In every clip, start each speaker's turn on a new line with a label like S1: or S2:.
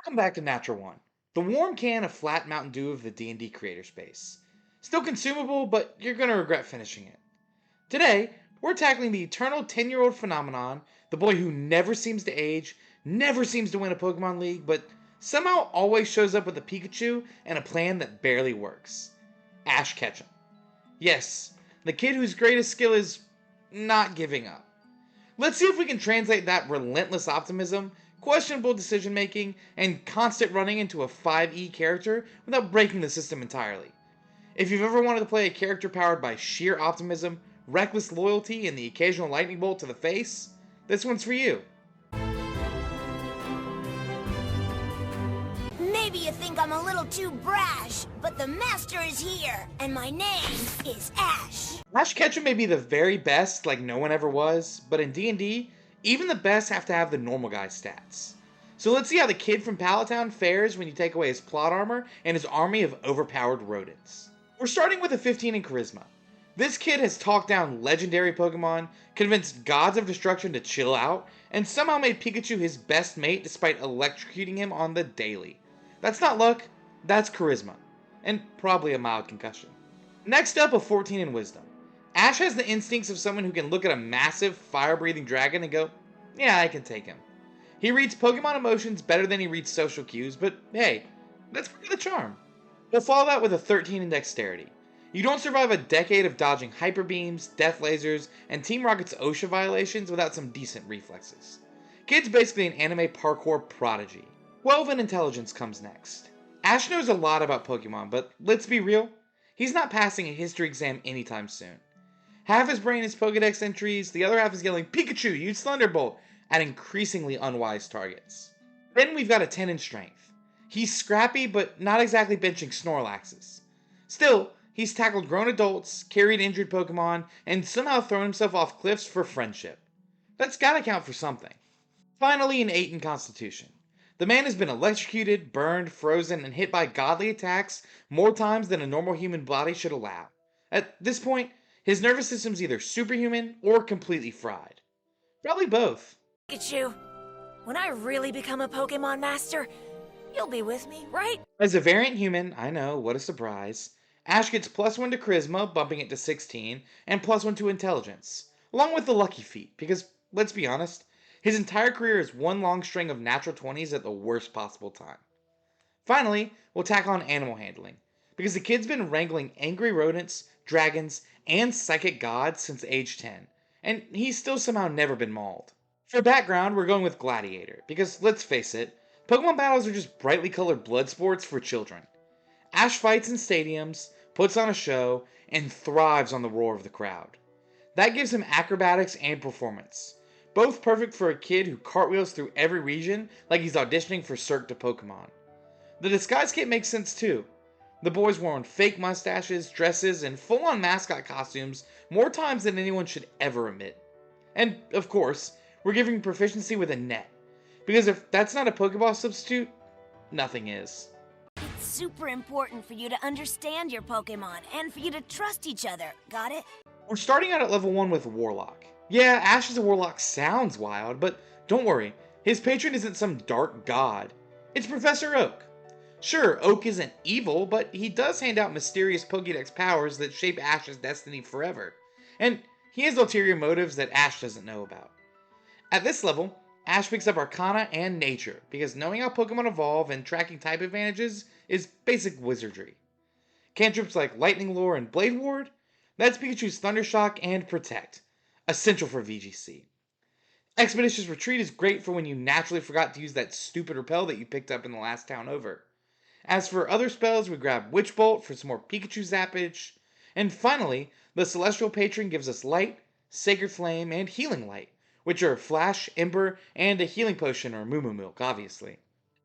S1: Welcome back to NaturalOne, the warm can of flat Mountain Dew of the D&D creator space. Still consumable, but you're gonna regret finishing it. Today, we're tackling the eternal 10-year-old phenomenon, the boy who never seems to age, never seems to win a Pokemon League, but somehow always shows up with a Pikachu and a plan that barely works. Ash Ketchum. Yes, the kid whose greatest skill is not giving up. Let's see if we can translate that relentless optimism, questionable decision making, and constant running into a 5e character without breaking the system entirely. If you've ever wanted to play a character powered by sheer optimism, reckless loyalty, and the occasional lightning bolt to the face, this one's for you.
S2: Maybe you think I'm a little too brash, but the master is here, and my name is Ash.
S1: Ash Ketchum may be the very best, like no one ever was, but in D&D, even the best have to have the normal guy stats. So let's see how the kid from Palatown fares when you take away his plot armor and his army of overpowered rodents. We're starting with a 15 in Charisma. This kid has talked down legendary Pokemon, convinced gods of destruction to chill out, and somehow made Pikachu his best mate despite electrocuting him on the daily. That's not luck, that's Charisma. And probably a mild concussion. Next up, a 14 in Wisdom. Ash has the instincts of someone who can look at a massive, fire-breathing dragon and go, yeah, I can take him. He reads Pokemon emotions better than he reads social cues, but hey, that's part of the charm. We'll follow that with a 13 in Dexterity. You don't survive a decade of dodging hyper beams, death lasers, and Team Rocket's OSHA violations without some decent reflexes. Kid's basically an anime parkour prodigy. 12 in Intelligence comes next. Ash knows a lot about Pokemon, but let's be real, he's not passing a history exam anytime soon. Half his brain is Pokedex entries, the other half is yelling, Pikachu, use Thunderbolt, at increasingly unwise targets. Then we've got a 10 in Strength. He's scrappy, but not exactly benching Snorlaxes. Still, he's tackled grown adults, carried injured Pokemon, and somehow thrown himself off cliffs for friendship. That's gotta count for something. Finally, an 8 in Constitution. The man has been electrocuted, burned, frozen, and hit by godly attacks more times than a normal human body should allow. At this point, his nervous system's either superhuman or completely fried. Probably both.
S2: Pikachu, when I really become a Pokemon master, you'll be with me, right?
S1: As a variant human, I know, what a surprise, Ash gets +1 to Charisma, bumping it to 16, and +1 to Intelligence, along with the Lucky Feat, because, let's be honest, his entire career is one long string of natural 20s at the worst possible time. Finally, we'll tack on Animal Handling, because the kid's been wrangling angry rodents, dragons, and psychic gods since age 10, and he's still somehow never been mauled. For background, we're going with Gladiator, because let's face it, Pokemon battles are just brightly colored blood sports for children. Ash fights in stadiums, puts on a show, and thrives on the roar of the crowd. That gives him acrobatics and performance, both perfect for a kid who cartwheels through every region like he's auditioning for Cirque du Pokemon. The disguise kit makes sense too. The boy's worn fake mustaches, dresses, and full-on mascot costumes more times than anyone should ever admit. And, of course, we're giving proficiency with a net, because if that's not a Pokeball substitute, nothing is.
S2: It's super important for you to understand your Pokemon and for you to trust each other, got it?
S1: We're starting out at level 1 with Warlock. Yeah, Ash as a Warlock sounds wild, but don't worry, his patron isn't some dark god. It's Professor Oak. Sure, Oak isn't evil, but he does hand out mysterious Pokédex powers that shape Ash's destiny forever. And he has ulterior motives that Ash doesn't know about. At this level, Ash picks up Arcana and Nature, because knowing how Pokemon evolve and tracking type advantages is basic wizardry. Cantrips like Lightning Lure and Blade Ward, that's Pikachu's Thundershock and Protect, essential for VGC. Expeditious Retreat is great for when you naturally forgot to use that stupid repel that you picked up in the last town over. As for other spells, we grab Witch Bolt for some more Pikachu zappage. And finally, the Celestial Patron gives us Light, Sacred Flame, and Healing Light, which are Flash, Ember, and a Healing Potion or Moo Moo Milk, obviously.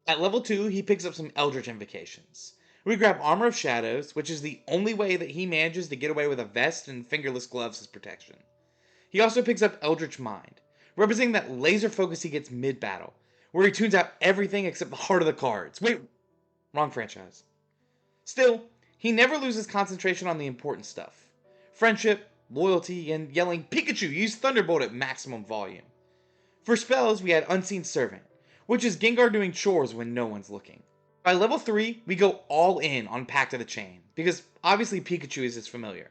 S1: At level 2, he picks up some Eldritch Invocations. We grab Armor of Shadows, which is the only way that he manages to get away with a vest and fingerless gloves as protection. He also picks up Eldritch Mind, representing that laser focus he gets mid-battle, where he tunes out everything except the heart of the cards. Wait, wrong franchise. Still, he never loses concentration on the important stuff. Friendship, loyalty, and yelling, Pikachu, use Thunderbolt at maximum volume. For spells, we had Unseen Servant, which is Gengar doing chores when no one's looking. By level 3, we go all in on Pact of the Chain, because obviously Pikachu is his familiar.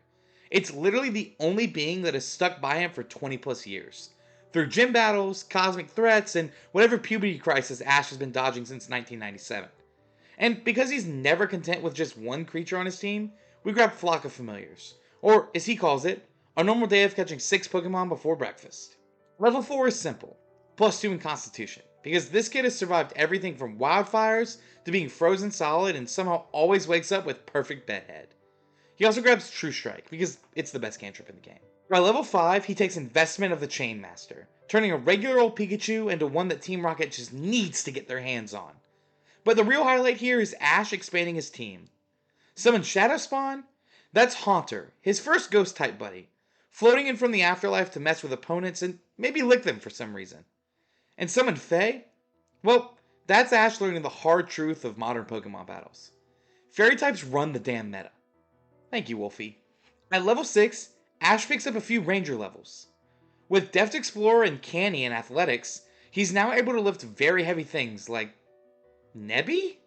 S1: It's literally the only being that has stuck by him for 20 plus years, through gym battles, cosmic threats, and whatever puberty crisis Ash has been dodging since 1997. And because he's never content with just one creature on his team, we grab Flock of Familiars, or as he calls it, a normal day of catching 6 Pokemon before breakfast. Level 4 is simple, +2 in Constitution, because this kid has survived everything from wildfires to being frozen solid and somehow always wakes up with perfect bedhead. He also grabs True Strike, because it's the best cantrip in the game. By level 5, he takes Investment of the Chain Master, turning a regular old Pikachu into one that Team Rocket just needs to get their hands on. But the real highlight here is Ash expanding his team. Summon Shadow Spawn? That's Haunter, his first Ghost-type buddy, floating in from the afterlife to mess with opponents and maybe lick them for some reason. And summon Faye? Well, that's Ash learning the hard truth of modern Pokemon battles. Fairy types run the damn meta. Thank you, Wolfie. At level 6, Ash picks up a few Ranger levels. With Deft Explorer and Canny in Athletics, he's now able to lift very heavy things like Nebby?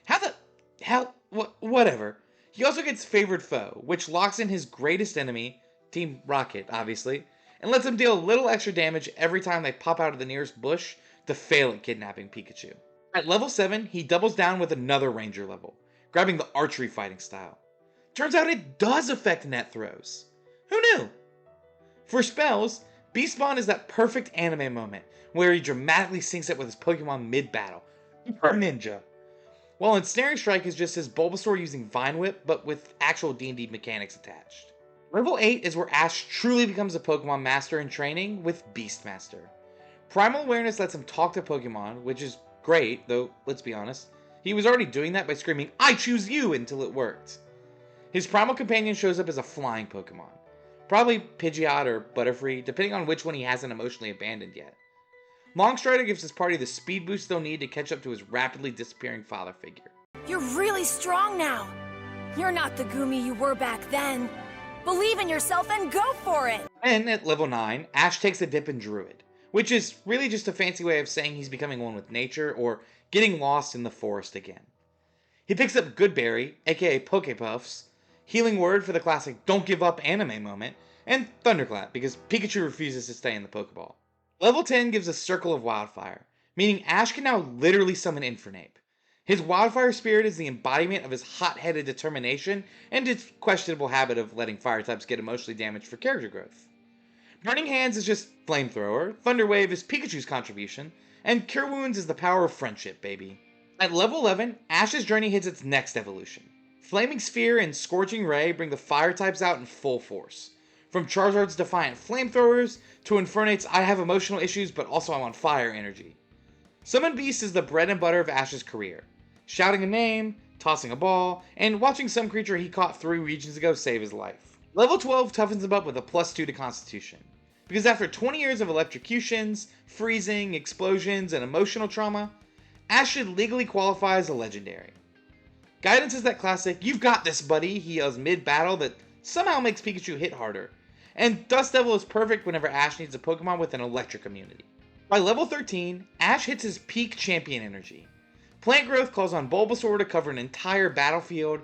S1: How the hell? Whatever. He also gets Favored Foe, which locks in his greatest enemy, Team Rocket, obviously, and lets him deal a little extra damage every time they pop out of the nearest bush to fail at kidnapping Pikachu. At level 7, he doubles down with another Ranger level, grabbing the Archery fighting style. Turns out it does affect net throws. Who knew? For spells, Beast Spawn is that perfect anime moment where he dramatically syncs up with his Pokemon mid-battle. Ninja. While Ensnaring Strike is just his Bulbasaur using Vine Whip, but with actual D&D mechanics attached. Level 8 is where Ash truly becomes a Pokemon Master in training with Beastmaster. Primal Awareness lets him talk to Pokemon, which is great, though, let's be honest, he was already doing that by screaming, "I choose you!" until it worked. His Primal Companion shows up as a flying Pokemon. Probably Pidgeot or Butterfree, depending on which one he hasn't emotionally abandoned yet. Longstrider gives his party the speed boost they'll need to catch up to his rapidly disappearing father figure.
S3: You're really strong now. You're not the Gumi you were back then. Believe in yourself and go for it!
S1: And at level 9, Ash takes a dip in Druid, which is really just a fancy way of saying he's becoming one with nature or getting lost in the forest again. He picks up Goodberry, aka Pokepuffs, Healing Word for the classic don't give up anime moment, and Thunderclap because Pikachu refuses to stay in the Pokeball. Level 10 gives a Circle of Wildfire, meaning Ash can now literally summon Infernape. His Wildfire Spirit is the embodiment of his hot-headed determination and his questionable habit of letting fire types get emotionally damaged for character growth. Burning Hands is just Flamethrower, Thunder Wave is Pikachu's contribution, and Cure Wounds is the power of friendship, baby. At level 11, Ash's journey hits its next evolution. Flaming Sphere and Scorching Ray bring the fire types out in full force. From Charizard's defiant flamethrowers to Infernate's I have emotional issues but also I'm on fire energy. Summon Beast is the bread and butter of Ash's career. Shouting a name, tossing a ball, and watching some creature he caught 3 regions ago save his life. Level 12 toughens him up with a +2 to Constitution. Because after 20 years of electrocutions, freezing, explosions, and emotional trauma, Ash should legally qualify as a legendary. Guidance is that classic, "You've got this, buddy," he yells mid-battle that somehow makes Pikachu hit harder. And Dust Devil is perfect whenever Ash needs a Pokemon with an electric immunity. By level 13, Ash hits his peak champion energy. Plant Growth calls on Bulbasaur to cover an entire battlefield,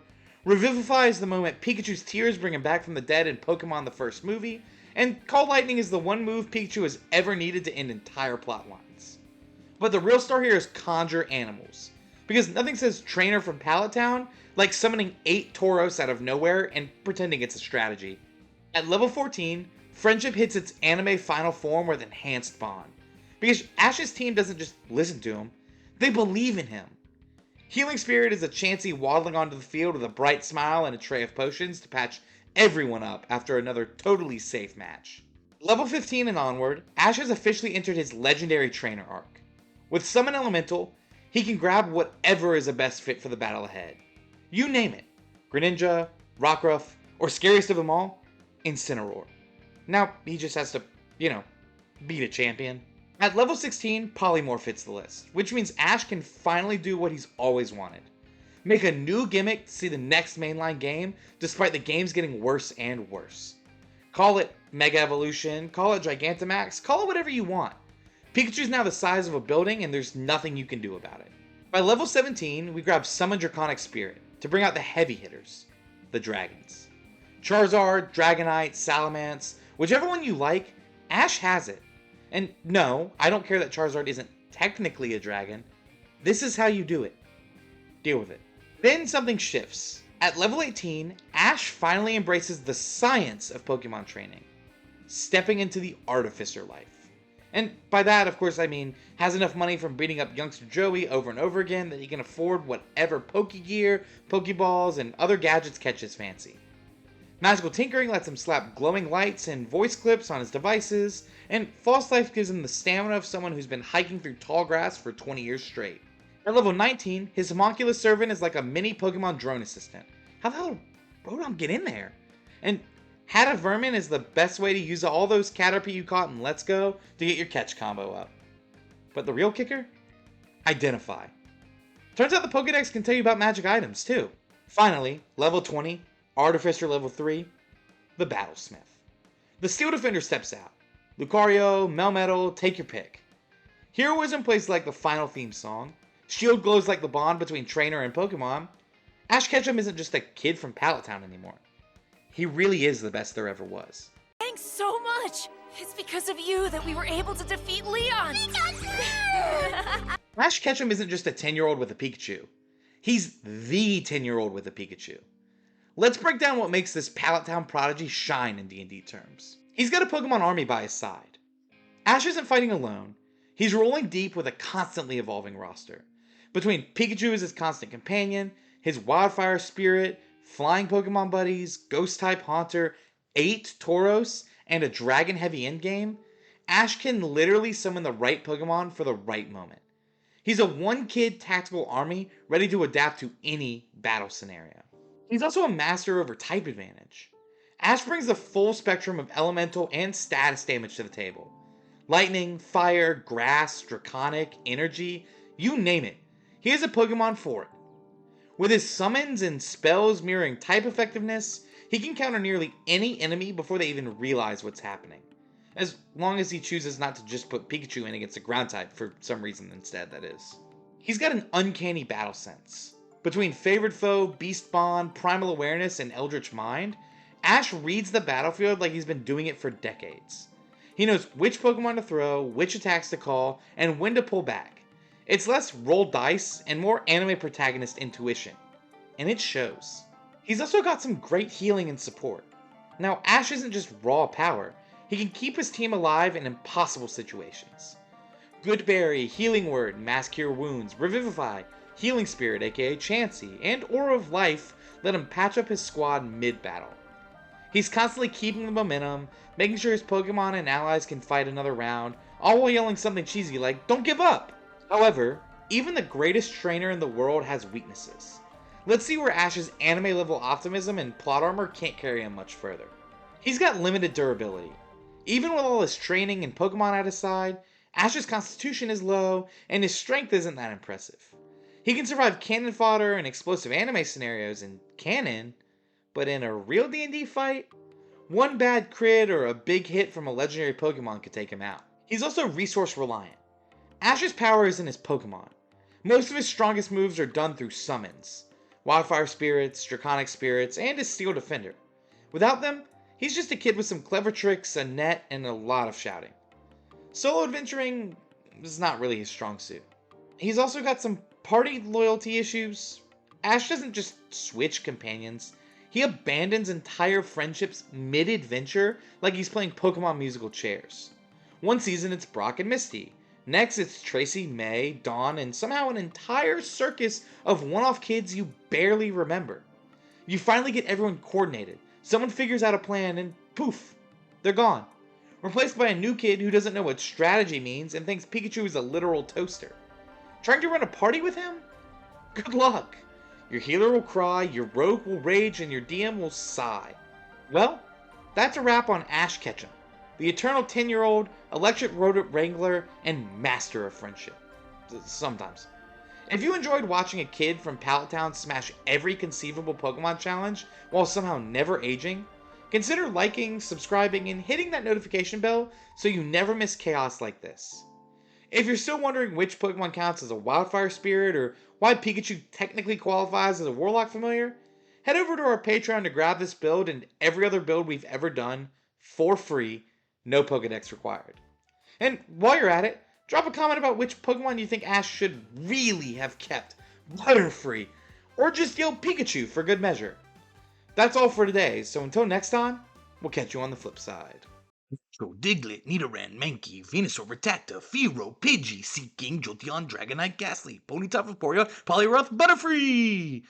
S1: Revivify is the moment Pikachu's tears bring him back from the dead in Pokemon the first movie, and Call Lightning is the one move Pikachu has ever needed to end entire plot lines. But the real star here is Conjure Animals, because nothing says Trainer from Pallet Town like summoning 8 Tauros out of nowhere and pretending it's a strategy. At level 14, Friendship hits its anime final form with Enhanced Bond, because Ash's team doesn't just listen to him, they believe in him. Healing Spirit is a Chansey waddling onto the field with a bright smile and a tray of potions to patch everyone up after another totally safe match. Level 15 and onward, Ash has officially entered his legendary trainer arc. With Summon Elemental, he can grab whatever is the best fit for the battle ahead. You name it. Greninja, Rockruff, or scariest of them all, Incineroar. Now, he just has to, beat a champion. At level 16, Polymorph hits the list, which means Ash can finally do what he's always wanted. Make a new gimmick to see the next mainline game, despite the games getting worse and worse. Call it Mega Evolution, call it Gigantamax, call it whatever you want. Pikachu's now the size of a building and there's nothing you can do about it. By level 17, we grab Summon Draconic Spirit to bring out the heavy hitters, the dragons. Charizard, Dragonite, Salamence, whichever one you like, Ash has it. And no, I don't care that Charizard isn't technically a dragon. This is how you do it. Deal with it. Then something shifts. At level 18, Ash finally embraces the science of Pokemon training, stepping into the artificer life. And by that, of course, I mean has enough money from beating up youngster Joey over and over again that he can afford whatever Pokegear, Pokeballs, and other gadgets catch his fancy. Magical tinkering lets him slap glowing lights and voice clips on his devices, and false life gives him the stamina of someone who's been hiking through tall grass for 20 years straight. At level 19, his homunculus servant is like a mini Pokemon drone assistant. How the hell did Rotom get in there? And Hada Vermin is the best way to use all those Caterpie you caught in Let's Go to get your catch combo up. But the real kicker? Identify. Turns out the Pokedex can tell you about magic items too. Finally, level 20, Artificer level 3, the Battlesmith. The Steel Defender steps out. Lucario, Melmetal, take your pick. Heroism plays like the final theme song. Shield glows like the bond between trainer and Pokemon. Ash Ketchum isn't just a kid from Pallet Town anymore. He really is the best there ever was.
S3: Thanks so much! It's because of you that we were able to defeat Leon!
S1: Ash Ketchum isn't just a 10-year-old with a Pikachu. He's the 10-year-old with a Pikachu. Let's break down what makes this Pallet Town prodigy shine in D&D terms. He's got a Pokemon army by his side. Ash isn't fighting alone. He's rolling deep with a constantly evolving roster. Between Pikachu as his constant companion, his Wildfire Spirit, Flying Pokemon buddies, Ghost-type Haunter, 8 Tauros, and a dragon-heavy endgame, Ash can literally summon the right Pokemon for the right moment. He's a one-kid tactical army ready to adapt to any battle scenario. He's also a master over type advantage. Ash brings the full spectrum of elemental and status damage to the table. Lightning, fire, grass, draconic, energy, you name it. He has a Pokemon for it. With his summons and spells mirroring type effectiveness, he can counter nearly any enemy before they even realize what's happening. As long as he chooses not to just put Pikachu in against a ground type for some reason instead, that is. He's got an uncanny battle sense. Between Favored Foe, Beast Bond, Primal Awareness, and Eldritch Mind, Ash reads the battlefield like he's been doing it for decades. He knows which Pokemon to throw, which attacks to call, and when to pull back. It's less roll dice and more anime protagonist intuition. And it shows. He's also got some great healing and support. Now, Ash isn't just raw power. He can keep his team alive in impossible situations. Goodberry, Healing Word, Mass Cure Wounds, Revivify, Healing Spirit aka Chansey, and Aura of Life let him patch up his squad mid-battle. He's constantly keeping the momentum, making sure his Pokemon and allies can fight another round, all while yelling something cheesy like, "Don't give up!" However, even the greatest trainer in the world has weaknesses. Let's see where Ash's anime-level optimism and plot armor can't carry him much further. He's got limited durability. Even with all his training and Pokemon at his side, Ash's constitution is low, and his strength isn't that impressive. He can survive cannon fodder and explosive anime scenarios in canon, but in a real D&D fight, one bad crit or a big hit from a legendary Pokemon could take him out. He's also resource reliant. Ash's power is in his Pokemon. Most of his strongest moves are done through summons. Wildfire Spirits, Draconic Spirits, and his Steel Defender. Without them, he's just a kid with some clever tricks, a net, and a lot of shouting. Solo adventuring is not really his strong suit. He's also got some party loyalty issues. Ash doesn't just switch companions. He abandons entire friendships mid-adventure like he's playing Pokemon musical chairs. One season it's Brock and Misty. Next, it's Tracy, May, Dawn, and somehow an entire circus of one-off kids you barely remember. You finally get everyone coordinated. Someone figures out a plan, and poof, they're gone. Replaced by a new kid who doesn't know what strategy means and thinks Pikachu is a literal toaster. Trying to run a party with him? Good luck. Your healer will cry, your rogue will rage, and your DM will sigh. Well, that's a wrap on Ash Ketchum, the eternal 10-year-old, electric rodent wrangler, and master of friendship. Sometimes. If you enjoyed watching a kid from Pallet Town smash every conceivable Pokemon challenge while somehow never aging, consider liking, subscribing, and hitting that notification bell so you never miss chaos like this. If you're still wondering which Pokemon counts as a Wildfire Spirit or why Pikachu technically qualifies as a Warlock familiar, head over to our Patreon to grab this build and every other build we've ever done for free, no Pokedex required. And while you're at it, drop a comment about which Pokemon you think Ash should really have kept Butterfree, or just yell Pikachu for good measure. That's all for today, so until next time, we'll catch you on the flip side.
S4: So Diglett, Nidoran, Mankey, Venusaur, Rattata, Fearow, Pidgey, Seaking, Jolteon, Dragonite, Ghastly, Ponyta, Vaporeon, Poliwrath, Butterfree!